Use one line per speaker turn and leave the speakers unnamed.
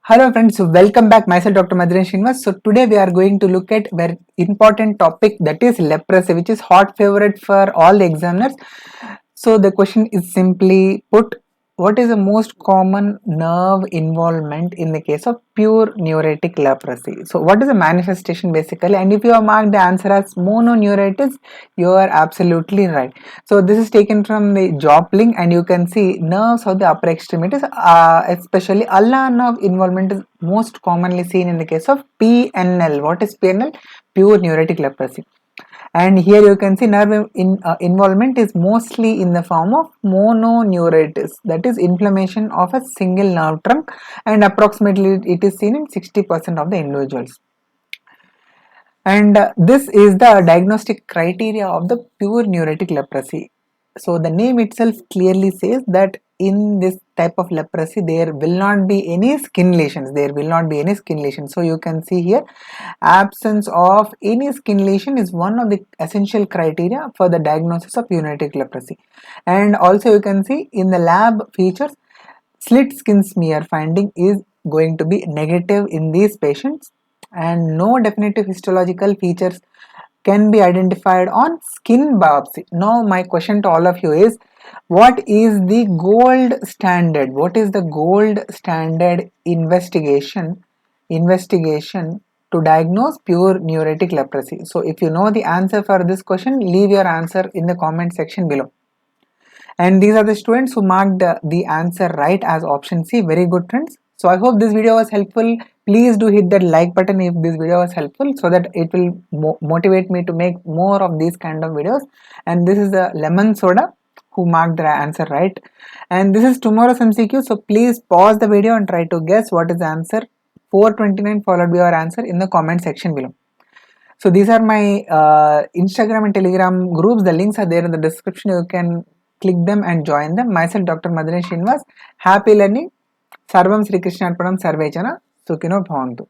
Hello friends, welcome back. Myself Dr. Maddineni Srinivas. So today we are going to look at very important topic, that is leprosy, which is hot favorite for all the examiners. So the question is simply put, what is the most common nerve involvement in the case of pure neuritic leprosy? So what is the manifestation basically? And if you have marked the answer as mononeuritis, you are absolutely right. So this is taken from the job link, and you can see nerves of the upper extremities, especially ulnar nerve involvement is most commonly seen in the case of PNL. What is PNL? Pure neuritic leprosy. And here you can see nerve involvement is mostly in the form of mononeuritis, that is inflammation of a single nerve trunk, and approximately it is seen in 60% of the individuals. And this is the diagnostic criteria of the pure neuritic leprosy. So the name itself clearly says that in this type of leprosy there will not be any skin lesions. So you can see here, absence of any skin lesion is one of the essential criteria for the diagnosis of neuritic leprosy. And also you can see in the lab features, slit skin smear finding is going to be negative in these patients, and no definitive histological features can be identified on skin biopsy. Now my question to all of you is, what is the gold standard? What is the gold standard investigation to diagnose pure neuritic leprosy? So if you know the answer for this question, leave your answer in the comment section below. And these are the students who marked the answer right as option C. Very good friends. So I hope this video was helpful. Please do hit that like button if this video was helpful, so that it will motivate me to make more of these kind of videos. And this is the lemon soda who marked the answer right. And this is tomorrow's MCQ. So please pause the video and try to guess what is the answer 429 followed by your answer in the comment section below. So these are my Instagram and Telegram groups. The links are there in the description. You can click them and join them. Myself Dr. Maddineni Srinivas. Happy learning. Sarvam Sri Krishna Arpanam Sarvejana Sukhino Bhavantu.